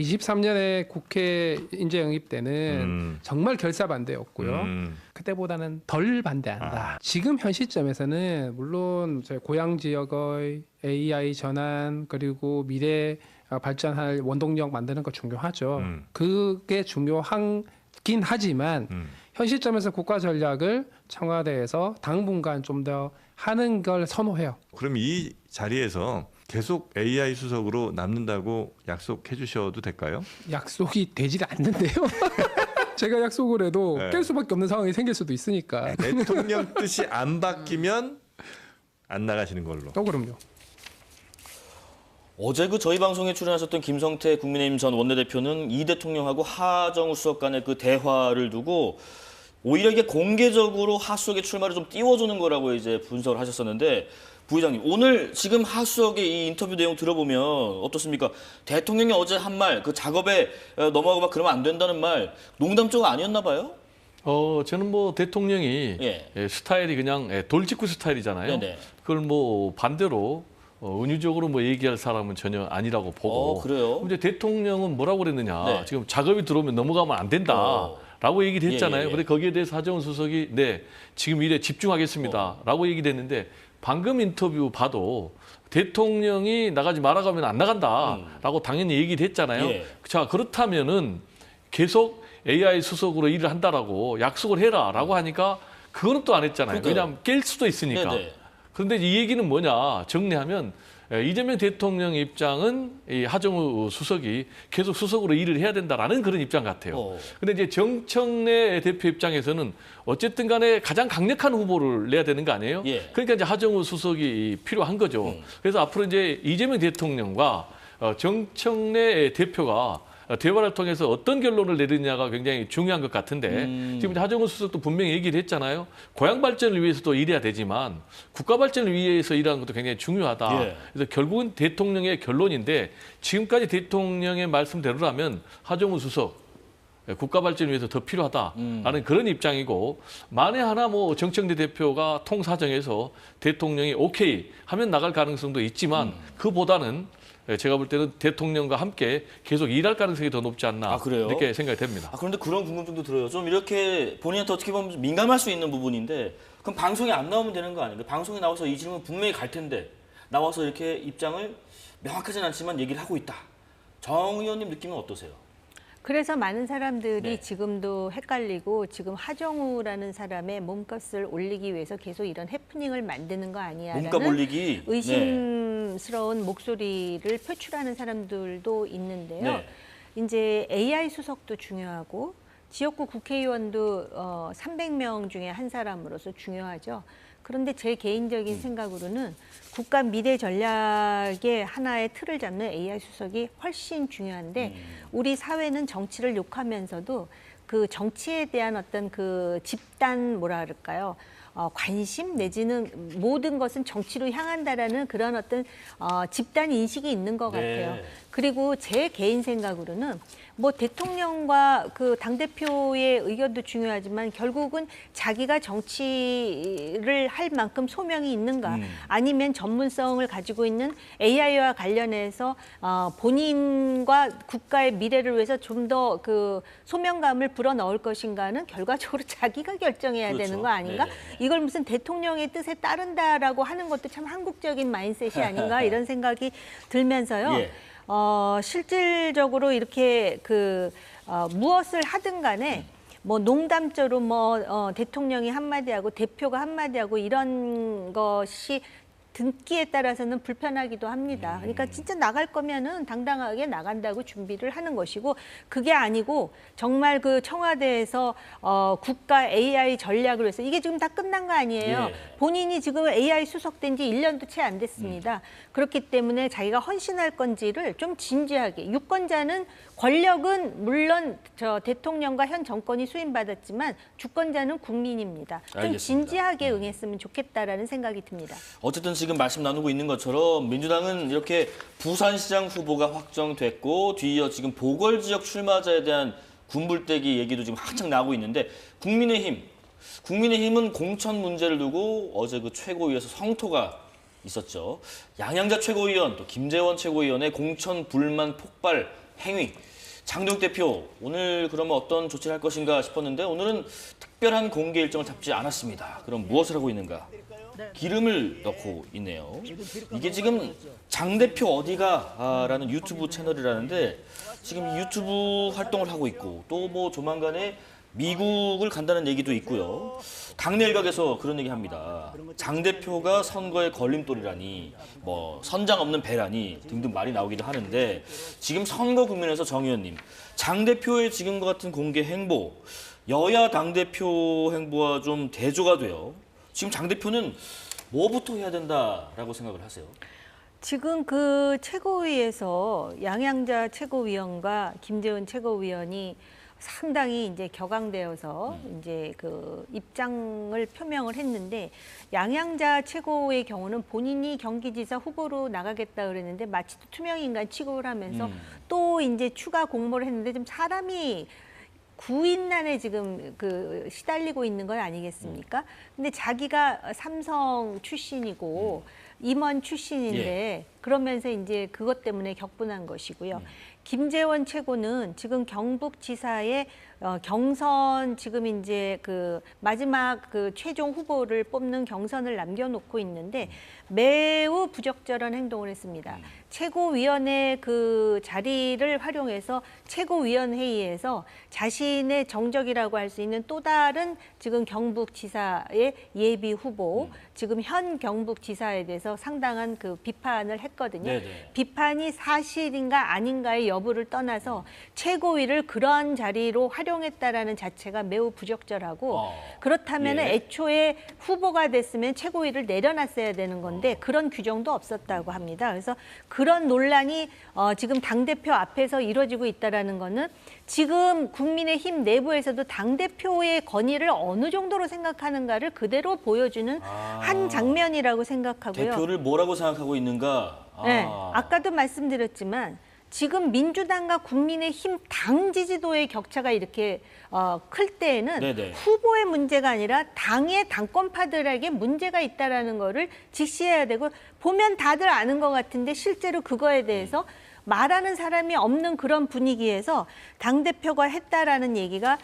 23년에 국회 인재 영입 때는 정말 결사 반대였고요. 그때보다는 덜 반대한다. 지금 현 시점에서는 물론 저희 고향 지역의 AI 전환 그리고 미래 발전할 원동력 만드는 거 중요하죠. 그게 중요하긴 하지만 현 시점에서 국가 전략을 청와대에서 당분간 좀 더 하는 걸 선호해요. 그럼 이 자리에서 계속 AI 수석으로 남는다고 약속해 주셔도 될까요? 약속이 되질 않는데요. 제가 약속을 해도 네. 깰 수밖에 없는 상황이 생길 수도 있으니까. 대통령 뜻이 안 바뀌면 안 나가시는 걸로. 그럼요. 어제 그 저희 방송에 출연하셨던 김성태 국민의힘 전 원내대표는 이 대통령하고 하정우 수석 간의 그 대화를 두고 오히려 이게 공개적으로 하 수석의 출마를 좀 띄워주는 거라고 이제 분석을 하셨었는데 부의장님, 오늘 지금 하 수석의 이 인터뷰 내용 들어보면 어떻습니까? 대통령이 어제 한 말, 그 작업에 넘어가고 막 그러면 안 된다는 말, 농담조가 아니었나 봐요? 저는 뭐 대통령이 스타일이 그냥 돌직구 스타일이잖아요. 네네. 그걸 뭐 반대로 은유적으로 뭐 얘기할 사람은 전혀 아니라고 보고. 그래요? 이제 대통령은 뭐라고 그랬느냐. 네. 지금 작업이 들어오면 넘어가면 안 된다라고 얘기를 했잖아요. 근데 거기에 대해서 하정우 수석이 지금 일에 집중하겠습니다라고 얘기를 했는데 방금 인터뷰 봐도 대통령이 나가지 말아가면 안 나간다라고 당연히 얘기를 했잖아요. 자, 그렇다면은 계속 AI 수석으로 일을 한다라고 약속을 해라라고 하니까 그거는 또 안 했잖아요. 왜냐하면 깰 수도 있으니까. 네네. 그런데 이 얘기는 뭐냐 정리하면 이재명 대통령의 입장은 이 하정우 수석이 계속 수석으로 일을 해야 된다라는 그런 입장 같아요. 근데 이제 정청래 대표 입장에서는 어쨌든 간에 가장 강력한 후보를 내야 되는 거 아니에요? 그러니까 이제 하정우 수석이 필요한 거죠. 그래서 앞으로 이제 이재명 대통령과 정청래 대표가 대화를 통해서 어떤 결론을 내리느냐가 굉장히 중요한 것 같은데 지금 하정우 수석도 분명히 얘기를 했잖아요. 고향 발전을 위해서도 일해야 되지만 국가 발전을 위해서 일하는 것도 굉장히 중요하다. 그래서 결국은 대통령의 결론인데 지금까지 대통령의 말씀대로라면 하정우 수석 국가 발전을 위해서 더 필요하다라는 그런 입장이고 만에 하나 뭐 정청래 대표가 통사정에서 대통령이 오케이 하면 나갈 가능성도 있지만 그보다는 제가 볼 때는 대통령과 함께 계속 일할 가능성이 더 높지 않나 이렇게 생각이 됩니다. 그런데 그런 궁금증도 들어요. 좀 이렇게 본인한테 어떻게 보면 좀 민감할 수 있는 부분인데 그럼 방송에 안 나오면 되는 거 아닌가요? 방송에 나와서 이 질문 분명히 갈 텐데 나와서 이렇게 입장을 명확하진 않지만 얘기를 하고 있다. 정 의원님 느낌은 어떠세요? 그래서 많은 사람들이 지금도 헷갈리고 지금 하정우라는 사람의 몸값을 올리기 위해서 계속 이런 해프닝을 만드는 거 아니야라는 몸값 올리기? 의심스러운 목소리를 표출하는 사람들도 있는데요. 이제 AI 수석도 중요하고 지역구 국회의원도 300명 중에 한 사람으로서 중요하죠. 그런데 제 개인적인 생각으로는 국가 미래 전략의 하나의 틀을 잡는 AI 수석이 훨씬 중요한데 우리 사회는 정치를 욕하면서도 그 정치에 대한 어떤 그 집단 뭐라 그럴까요? 관심 내지는 모든 것은 정치로 향한다라는 그런 어떤 집단 인식이 있는 것 같아요. 그리고 제 개인 생각으로는 뭐 대통령과 그 당대표의 의견도 중요하지만 결국은 자기가 정치를 할 만큼 소명이 있는가 아니면 전문성을 가지고 있는 AI와 관련해서 본인과 국가의 미래를 위해서 좀 더 그 소명감을 불어넣을 것인가는 결과적으로 자기가 결정해야 되는 거 아닌가? 이걸 무슨 대통령의 뜻에 따른다라고 하는 것도 참 한국적인 마인셋이 아닌가 이런 생각이 들면서요. 실질적으로 이렇게 무엇을 하든 간에 뭐 농담조로 대통령이 한마디 하고 대표가 한마디 하고 이런 것이 듣기에 따라서는 불편하기도 합니다. 그러니까 진짜 나갈 거면은 당당하게 나간다고 준비를 하는 것이고 그게 아니고 정말 그 청와대에서 국가 AI 전략을 위해서 이게 지금 다 끝난 거 아니에요. 본인이 지금 AI 수석된 지 1년도 채 안 됐습니다. 그렇기 때문에 자기가 헌신할 건지를 좀 진지하게 유권자는 권력은 물론 저 대통령과 현 정권이 수임받았지만 주권자는 국민입니다. 좀 진지하게 응했으면 좋겠다라는 생각이 듭니다. 어쨌든 지금 말씀 나누고 있는 것처럼 민주당은 이렇게 부산시장 후보가 확정됐고 뒤이어 지금 보궐지역 출마자에 대한 군불대기 얘기도 지금 한창 나오고 있는데 국민의힘은 공천 문제를 두고 어제 그 최고위에서 성토가 있었죠. 양양자 최고위원 또 김재원 최고위원의 공천 불만 폭발 행위. 장동혁 대표 오늘 그러면 어떤 조치를 할 것인가 싶었는데 오늘은 특별한 공개 일정을 잡지 않았습니다. 그럼 무엇을 하고 있는가? 기름을 넣고 있네요. 이게 지금 장 대표 어디가 라는 유튜브 채널이라는데 지금 유튜브 활동을 하고 있고 또 뭐 조만간에 미국을 간다는 얘기도 있고요. 당내 일각에서 그런 얘기 합니다. 장 대표가 선거의 걸림돌이라니, 뭐 선장 없는 배라니 등등 말이 나오기도 하는데 지금 선거 국면에서 정 의원님, 장 대표의 지금과 같은 공개 행보, 여야 당 대표 행보와 좀 대조가 돼요. 지금 장 대표는 뭐부터 해야 된다라고 생각을 하세요? 지금 그 최고위에서 양양자 최고위원과 김재원 최고위원이 상당히 이제 격앙되어서 이제 그 입장을 표명을 했는데 양양자 최고의 경우는 본인이 경기지사 후보로 나가겠다 그랬는데 마치 투명인간 취급을 하면서 또 이제 추가 공모를 했는데 좀 사람이 구인난에 지금 그 시달리고 있는 건 아니겠습니까? 근데 자기가 삼성 출신이고 임원 출신인데 그러면서 이제 그것 때문에 격분한 것이고요. 김재원 최고는 지금 경북지사의 경선 지금 이제 그 마지막 그 최종 후보를 뽑는 경선을 남겨놓고 있는데 매우 부적절한 행동을 했습니다. 최고위원회 그 자리를 활용해서 최고위원회의에서 자신의 정적이라고 할 수 있는 또 다른 지금 경북지사의 예비 후보, 지금 현 경북지사에 대해서 상당한 그 비판을 했거든요. 네네. 비판이 사실인가 아닌가의 여부를 떠나서 최고위를 그런 자리로 활용했다라는 자체가 매우 부적절하고 그렇다면 예. 애초에 후보가 됐으면 최고위를 내려놨어야 되는 건데 그런 규정도 없었다고 합니다. 그래서 그런 논란이 지금 당대표 앞에서 이루어지고 있다는 거는 지금 국민의힘 내부에서도 당대표의 권위를 어느 정도로 생각하는가를 그대로 보여주는 한 장면이라고 생각하고요. 대표를 뭐라고 생각하고 있는가? 네, 아까도 말씀드렸지만 지금 민주당과 국민의힘 당 지지도의 격차가 이렇게 클 때에는 네네. 후보의 문제가 아니라 당의 당권파들에게 문제가 있다라는 거를 직시해야 되고 보면 다들 아는 것 같은데 실제로 그거에 대해서 말하는 사람이 없는 그런 분위기에서 당대표가 했다라는 얘기가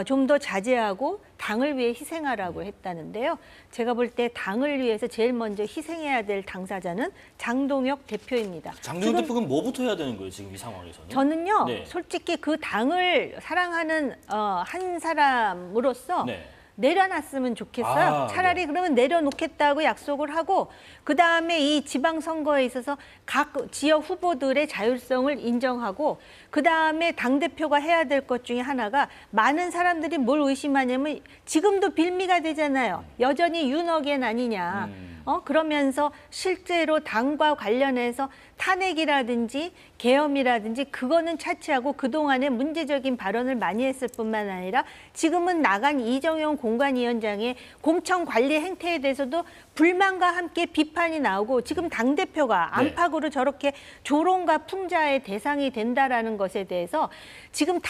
좀 더 자제하고 당을 위해 희생하라고 했다는데요. 제가 볼 때 당을 위해서 제일 먼저 희생해야 될 당사자는 장동혁 대표입니다. 장동혁 대표가 뭐부터 해야 되는 거예요, 지금 이 상황에서는? 저는요, 네. 솔직히 그 당을 사랑하는 한 사람으로서 네. 내려놨으면 좋겠어요. 차라리 네. 그러면 내려놓겠다고 약속을 하고 그다음에 이 지방선거에 있어서 각 지역 후보들의 자율성을 인정하고 그다음에 당대표가 해야 될 것 중에 하나가 많은 사람들이 뭘 의심하냐면 지금도 빌미가 되잖아요. 여전히 윤어겐 아니냐. 그러면서 실제로 당과 관련해서 탄핵이라든지 계엄이라든지 그거는 차치하고 그동안에 문제적인 발언을 많이 했을 뿐만 아니라 지금은 나간 이정용 공관위원장의 공천 관리 행태에 대해서도 불만과 함께 비판이 나오고 지금 당대표가 안팎으로 저렇게 조롱과 풍자의 대상이 된다라는 것에 대해서 지금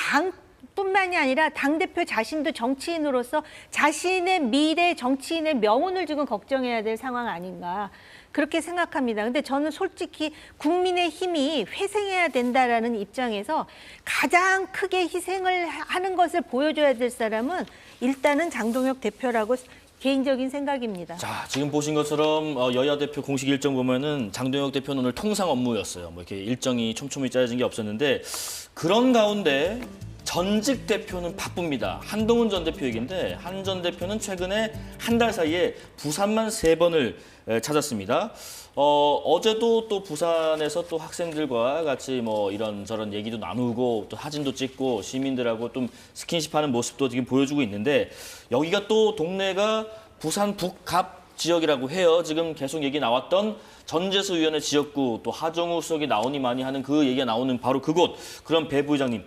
뿐만이 아니라 당대표 자신도 정치인으로서 자신의 미래 정치인의 명운을 지금 걱정해야 될 상황 아닌가 그렇게 생각합니다. 근데 저는 솔직히 국민의힘이 회생해야 된다라는 입장에서 가장 크게 희생을 하는 것을 보여줘야 될 사람은 일단은 장동혁 대표라고 개인적인 생각입니다. 자, 지금 보신 것처럼 여야 대표 공식 일정 보면은 장동혁 대표는 오늘 통상 업무였어요. 뭐 이렇게 일정이 촘촘히 짜여진 게 없었는데 그런 가운데 전직 대표는 바쁩니다. 한동훈 전 대표 얘기인데 한 전 대표는 최근에 한 달 사이에 부산만 3번을 찾았습니다. 어제도 또 부산에서 또 학생들과 같이 뭐 이런저런 얘기도 나누고 또 사진도 찍고 시민들하고 좀 스킨십하는 모습도 지금 보여주고 있는데 여기가 또 동네가 부산 북갑 지역이라고 해요. 지금 계속 얘기 나왔던 전재수 의원의 지역구 또 하정우 수석이 나오니 많이 하는 그 얘기가 나오는 바로 그곳. 그럼 배 부의장님.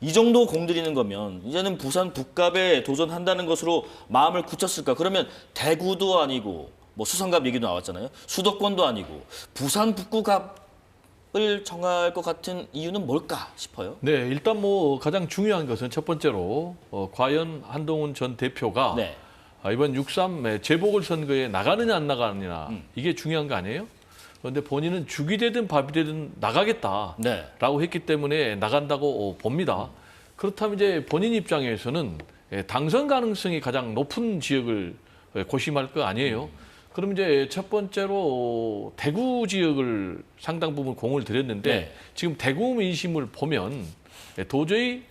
이 정도 공들이는 거면 이제는 부산 북갑에 도전한다는 것으로 마음을 굳혔을까? 그러면 대구도 아니고 뭐 수성갑 얘기도 나왔잖아요. 수도권도 아니고 부산 북구갑을 정할 것 같은 이유는 뭘까 싶어요. 네, 일단 뭐 가장 중요한 것은 첫 번째로 과연 한동훈 전 대표가 이번 6.3 재보궐선거에 나가느냐 안 나가느냐 이게 중요한 거 아니에요? 그런데 본인은 죽이 되든 밥이 되든 나가겠다라고 네. 했기 때문에 나간다고 봅니다. 그렇다면 이제 본인 입장에서는 당선 가능성이 가장 높은 지역을 고심할 거 아니에요. 그럼 이제 첫 번째로 대구 지역을 상당 부분 공을 들였는데 네. 지금 대구 민심을 보면 도저히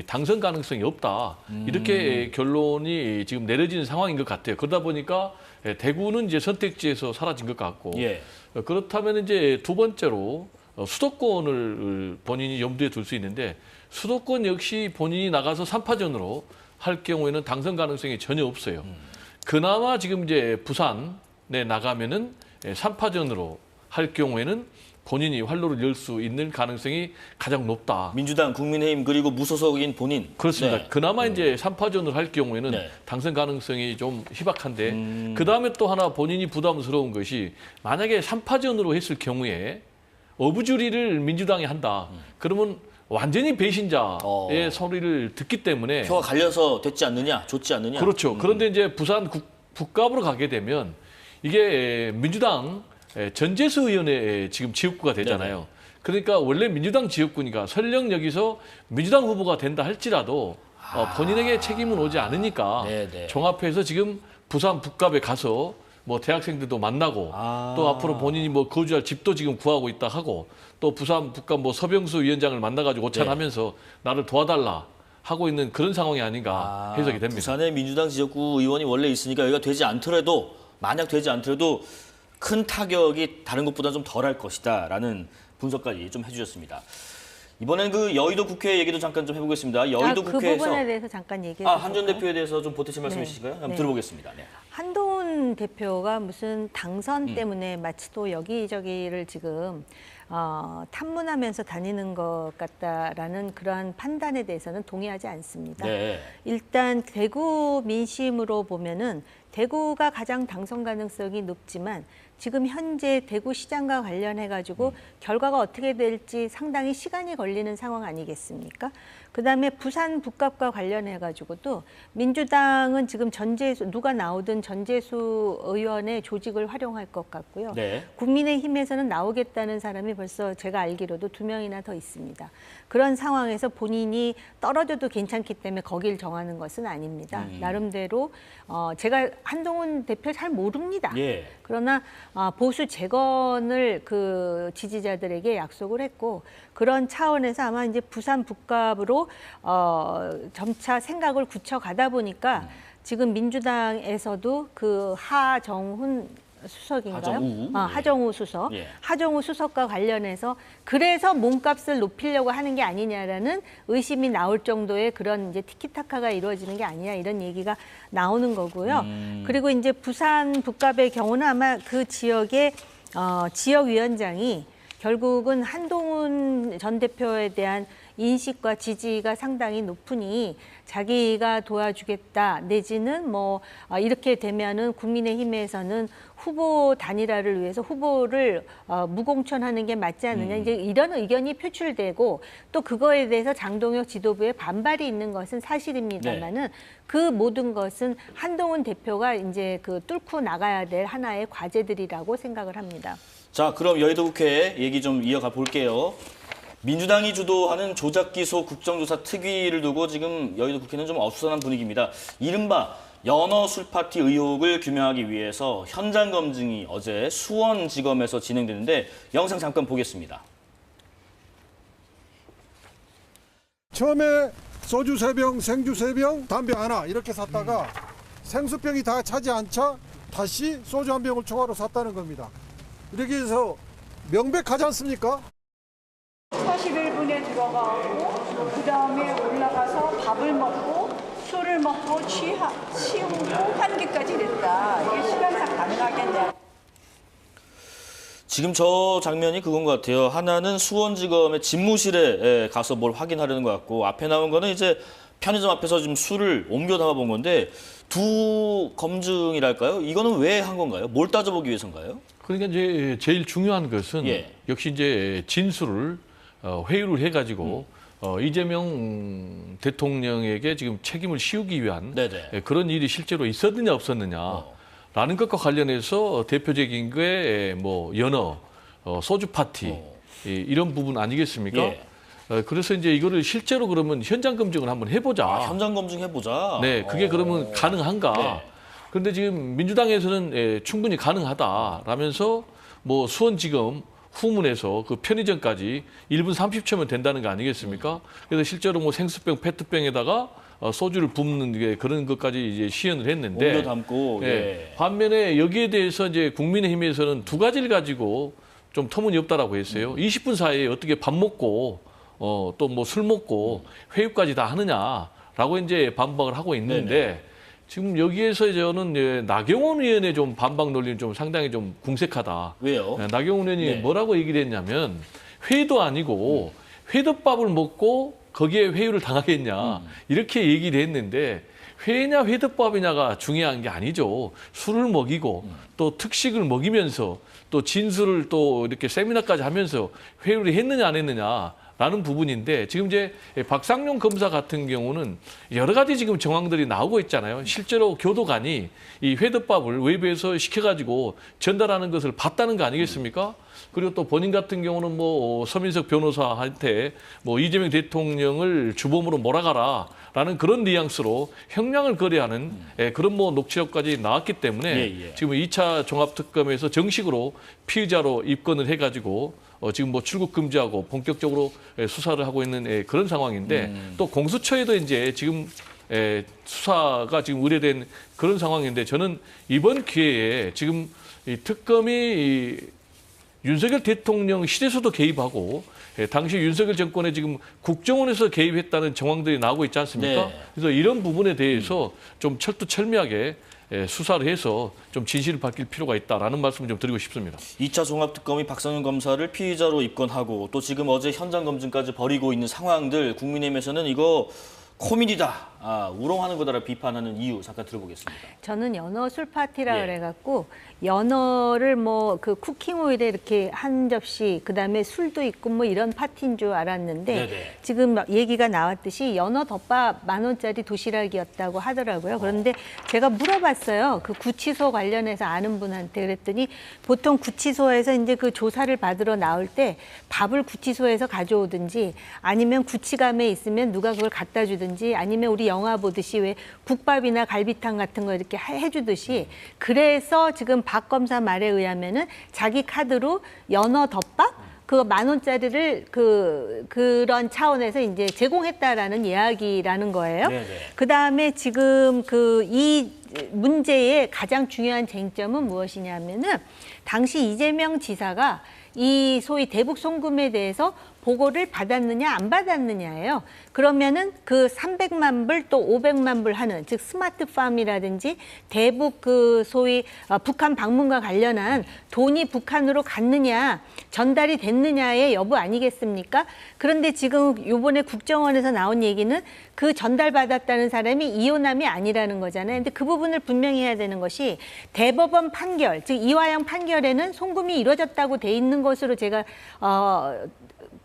당선 가능성이 없다. 이렇게 결론이 지금 내려지는 상황인 것 같아요. 그러다 보니까 대구는 이제 선택지에서 사라진 것 같고 예. 그렇다면 이제 두 번째로 수도권을 본인이 염두에 둘 수 있는데 수도권 역시 본인이 나가서 3파전으로 할 경우에는 당선 가능성이 전혀 없어요. 그나마 지금 이제 부산에 나가면은 3파전으로 할 경우에는 본인이 활로를 열 수 있는 가능성이 가장 높다. 민주당, 국민의힘 그리고 무소속인 본인. 그렇습니다. 네. 그나마 이제 3파전을 할 경우에는 네. 당선 가능성이 좀 희박한데 그다음에 또 하나 본인이 부담스러운 것이 만약에 3파전으로 했을 경우에 어부주리를 민주당이 한다. 그러면 완전히 배신자의 소리를 듣기 때문에 표가 갈려서 됐지 않느냐, 좋지 않느냐. 그렇죠. 그런데 이제 부산 북갑으로 가게 되면 이게 민주당 전재수 의원의 지금 지역구가 되잖아요. 네네. 그러니까 원래 민주당 지역구니까 설령 여기서 민주당 후보가 된다 할지라도 본인에게 책임은 오지 않으니까 네네. 종합해서 지금 부산 북갑에 가서 뭐 대학생들도 만나고 또 앞으로 본인이 뭐 거주할 집도 지금 구하고 있다 하고 또 부산 북갑 뭐 서병수 위원장을 만나가지고 오찬하면서 나를 도와달라 하고 있는 그런 상황이 아닌가 해석이 됩니다. 부산에 민주당 지역구 의원이 원래 있으니까 여기가 되지 않더라도 만약 되지 않더라도 큰 타격이 다른 곳보다 좀 덜할 것이다라는 분석까지 좀 해주셨습니다. 이번엔 그 여의도 국회 얘기도 잠깐 좀 해보겠습니다. 여의도 그 국회에서 부분에 대해서 잠깐 얘기해 주세요. 한전 대표에 대해서 좀 보태실 말씀 있으신가요? 한번 네. 들어보겠습니다. 네. 한동훈 대표가 무슨 당선 때문에 마치 또 여기저기를 지금 탐문하면서 다니는 것 같다라는 그러한 판단에 대해서는 동의하지 않습니다. 네. 일단 대구 민심으로 보면은 대구가 가장 당선 가능성이 높지만 지금 현재 대구시장과 관련해 가지고 결과가 어떻게 될지 상당히 시간이 걸리는 상황 아니겠습니까? 그다음에 부산 북갑과 관련해 가지고도 민주당은 지금 누가 나오든 전재수 의원의 조직을 활용할 것 같고요. 네. 국민의힘에서는 나오겠다는 사람이 벌써 제가 알기로도 2명이나 더 있습니다. 그런 상황에서 본인이 떨어져도 괜찮기 때문에 거길 정하는 것은 아닙니다. 나름대로 제가 한동훈 대표 잘 모릅니다. 예. 그러나 보수 재건을 그 지지자들에게 약속을 했고 그런 차원에서 아마 이제 부산 북갑으로 점차 생각을 굳혀가다 보니까 지금 민주당에서도 그 하정훈 수석인가요? 하정우 수석. 예. 하정우 수석과 관련해서 그래서 몸값을 높이려고 하는 게 아니냐라는 의심이 나올 정도의 그런 이제 티키타카가 이루어지는 게 아니냐 이런 얘기가 나오는 거고요. 그리고 이제 부산 북갑의 경우는 아마 그 지역의 지역위원장이 결국은 한동훈 전 대표에 대한 인식과 지지가 상당히 높으니 자기가 도와주겠다 내지는 뭐 이렇게 되면은 국민의힘에서는 후보 단일화를 위해서 후보를 무공천하는 게 맞지 않느냐 이제 이런 의견이 표출되고 또 그거에 대해서 장동혁 지도부의 반발이 있는 것은 사실입니다만은 그 모든 것은 한동훈 대표가 이제 그 뚫고 나가야 될 하나의 과제들이라고 생각을 합니다. 자, 그럼 여의도 국회 얘기 좀 이어가 볼게요. 민주당이 주도하는 조작기소 국정조사 특위를 두고 지금 여의도 국회는 좀 어수선한 분위기입니다. 이른바 연어 술파티 의혹을 규명하기 위해서 현장 검증이 어제 수원지검에서 진행되는데 영상 잠깐 보겠습니다. 처음에 소주 3병, 생주 3병, 담배 하나 이렇게 샀다가 생수병이 다 차지 않자 다시 소주 1병을 추가로 샀다는 겁니다. 이렇게 해서 명백하지 않습니까? 41분에 들어가고 그 다음에 올라가서 밥을 먹고 술을 먹고 치우고 환기까지 됐다. 이게 시간상 가능하겠냐. 지금 저 장면이 그건 것 같아요. 하나는 수원지검의 집무실에 가서 뭘 확인하려는 것 같고 앞에 나온 거는 이제 편의점 앞에서 지금 술을 옮겨 담아 본 건데 두 검증이랄까요? 이거는 왜 한 건가요? 뭘 따져보기 위해서인가요? 그러니까 이제 제일 중요한 것은 예. 역시 이제 진술을 회유를 해가지고 이재명 대통령에게 지금 책임을 씌우기 위한 네네. 그런 일이 실제로 있었느냐 없었느냐라는 것과 관련해서 대표적인 게 뭐 연어 소주 파티 이런 부분 아니겠습니까? 예. 그래서 이제 이거를 실제로 그러면 현장 검증을 한번 해보자. 현장 검증해보자. 네, 그게 그러면 가능한가? 네. 그런데 지금 민주당에서는 충분히 가능하다라면서 뭐 수원지검 후문에서 그 편의점까지 1분 30초면 된다는 거 아니겠습니까? 그래서 실제로 뭐 생수병, 페트병에다가 소주를 붓는 게 그런 것까지 이제 시연을 했는데 옮겨 담고. 예. 반면에 여기에 대해서 이제 국민의힘에서는 두 가지를 가지고 좀 터무니없다라고 했어요. 20분 사이에 어떻게 밥 먹고 또 뭐 술 먹고 회유까지 다 하느냐라고 이제 반박을 하고 있는데 네네. 지금 여기에서 저는 나경원 의원의 좀 반박 논리는 좀 상당히 좀 궁색하다. 왜요? 나경원 의원이 네. 뭐라고 얘기를 했냐면 회도 아니고 회덮밥을 먹고 거기에 회유를 당하겠냐 이렇게 얘기를 했는데 회냐 회덮밥이냐가 중요한 게 아니죠. 술을 먹이고 또 특식을 먹이면서 또 진술을 또 이렇게 세미나까지 하면서 회유를 했느냐 안 했느냐 라는 부분인데 지금 이제 박상용 검사 같은 경우는 여러 가지 지금 정황들이 나오고 있잖아요. 실제로 교도관이 이 회덮밥을 외부에서 시켜가지고 전달하는 것을 봤다는 거 아니겠습니까? 그리고 또 본인 같은 경우는 뭐 서민석 변호사한테 뭐 이재명 대통령을 주범으로 몰아가라라는 그런 뉘앙스로 형량을 거래하는 그런 뭐 녹취록까지 나왔기 때문에 지금 2차 종합특검에서 정식으로 피의자로 입건을 해가지고 지금 뭐 출국 금지하고 본격적으로 수사를 하고 있는 그런 상황인데 또 공수처에도 이제 지금 수사가 지금 의뢰된 그런 상황인데 저는 이번 기회에 지금 이 특검이 윤석열 대통령 실에서도 개입하고 당시 윤석열 정권에 지금 국정원에서 개입했다는 정황들이 나오고 있지 않습니까? 네. 그래서 이런 부분에 대해서 좀 철두철미하게 수사를 해서 좀 진실을 밝힐 필요가 있다라는 말씀을 좀 드리고 싶습니다. 2차 종합특검이 박상용 검사를 피의자로 입건하고 또 지금 어제 현장 검증까지 벌이고 있는 상황들 국민의힘에서는 이거 코미디다, 우롱하는 거다라 비판하는 이유 잠깐 들어보겠습니다. 저는 연어 술 파티라 예. 그래갖고 연어를 뭐 그 쿠킹 오일에 이렇게 한 접시 그다음에 술도 있고 뭐 이런 파티인 줄 알았는데 네네. 지금 막 얘기가 나왔듯이 연어 덮밥 10,000원짜리 도시락이었다고 하더라고요. 그런데 제가 물어봤어요. 그 구치소 관련해서 아는 분한테 그랬더니 보통 구치소에서 이제 그 조사를 받으러 나올 때 밥을 구치소에서 가져오든지 아니면 구치감에 있으면 누가 그걸 갖다 주든지 아니면 우리 영화 보듯이 왜 국밥이나 갈비탕 같은 거 이렇게 해주듯이 그래서 지금 박 검사 말에 의하면은 자기 카드로 연어 덮밥 그 10,000원짜리를 그런 차원에서 이제 제공했다라는 이야기라는 거예요. 그 다음에 지금 이 문제의 가장 중요한 쟁점은 무엇이냐면은 당시 이재명 지사가 이 소위 대북 송금에 대해서 보고를 받았느냐 안 받았느냐예요. 그러면은 그 300만 불 또 500만 불 하는 즉 스마트팜이라든지 대북 그 소위 북한 방문과 관련한 돈이 북한으로 갔느냐 전달이 됐느냐의 여부 아니겠습니까? 그런데 지금 이번에 국정원에서 나온 얘기는 그 전달받았다는 사람이 이호남이 아니라는 거잖아요. 근데 그 부분을 분명히 해야 되는 것이 대법원 판결, 즉 이화영 판결에는 송금이 이루어졌다고 돼 있는 것으로 제가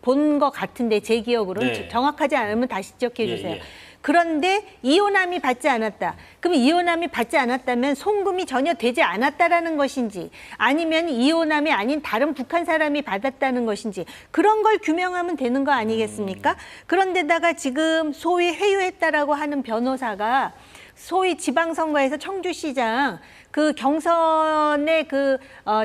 본 것 같은데 제 기억으로는 네. 정확하지 않으면 다시 지적해 주세요. 예. 그런데 이호남이 받지 않았다. 그럼 이호남이 받지 않았다면 송금이 전혀 되지 않았다라는 것인지 아니면 이호남이 아닌 다른 북한 사람이 받았다는 것인지 그런 걸 규명하면 되는 거 아니겠습니까? 그런데다가 지금 소위 회유했다라고 하는 변호사가 소위 지방선거에서 청주시장 그 경선에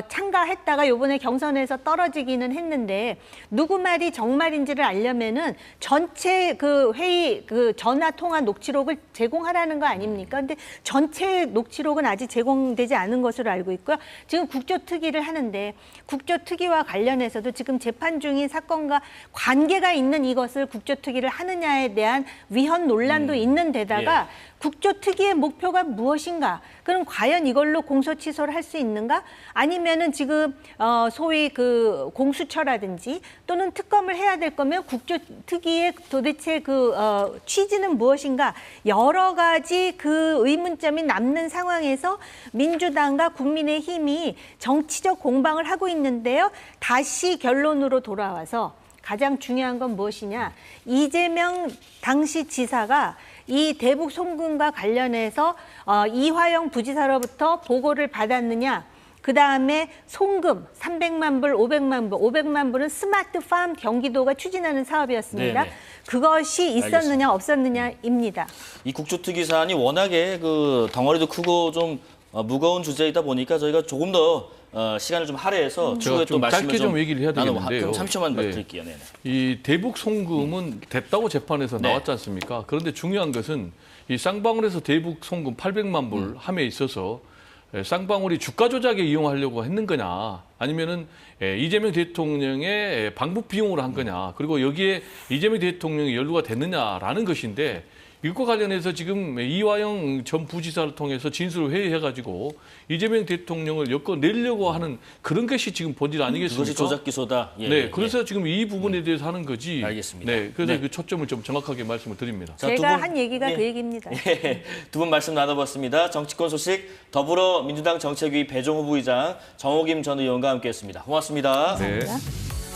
참가했다가 요번에 경선에서 떨어지기는 했는데 누구 말이 정말인지를 알려면은 전체 그 회의 그 전화 통화 녹취록을 제공하라는 거 아닙니까? 근데 전체 녹취록은 아직 제공되지 않은 것으로 알고 있고요. 지금 국조특위를 하는데 국조특위와 관련해서도 지금 재판 중인 사건과 관계가 있는 이것을 국조특위를 하느냐에 대한 위헌 논란도 있는 데다가 국조특위의 목표가 무엇인가? 그럼 과연 이걸로 공소 취소를 할 수 있는가? 아니면은 지금 소위 그 공수처라든지 또는 특검을 해야 될 거면 국조특위의 도대체 취지는 무엇인가? 여러 가지 그 의문점이 남는 상황에서 민주당과 국민의힘이 정치적 공방을 하고 있는데요. 다시 결론으로 돌아와서 가장 중요한 건 무엇이냐? 이재명 당시 지사가 이 대북 송금과 관련해서 이화영 부지사로부터 보고를 받았느냐 그다음에 송금 300만 불, 500만 불, 500만 불은 스마트팜 경기도가 추진하는 사업이었습니다. 네네. 그것이 있었느냐 알겠습니다. 없었느냐입니다. 이 국조특위 사안이 워낙에 그 덩어리도 크고 좀 무거운 주제이다 보니까 저희가 조금 더 시간을 좀 할애해서 추후에 또 좀 말씀을 짧게 좀 얘기를 해야 되겠는데요. 그럼 30초만 네. 드릴게요. 네네. 이 대북 송금은 됐다고 재판에서 네. 나왔지 않습니까? 그런데 중요한 것은 이 쌍방울에서 대북 송금 800만 불 함에 있어서 쌍방울이 주가 조작에 이용하려고 했는 거냐, 아니면은 이재명 대통령의 방북 비용으로 한 거냐, 그리고 여기에 이재명 대통령이 연루가 됐느냐라는 것인데, 이것과 관련해서 지금 이화영 전 부지사를 통해서 진술을 회의해가지고 이재명 대통령을 엮어내려고 하는 그런 것이 지금 본질 아니겠습니까? 그것이 조작 기소다. 예, 네, 예, 그래서 지금 이 부분에 대해서 하는 거지. 알겠습니다. 네, 그래서 네. 그 초점을 좀 정확하게 말씀을 드립니다. 자, 두 제가 분, 한 얘기가 예. 그 얘기입니다. 두 분 말씀 나눠봤습니다. 정치권 소식 더불어민주당 정책위 배종호 부의장, 정호김 전 의원과 함께했습니다. 고맙습니다. 네. 감사합니다.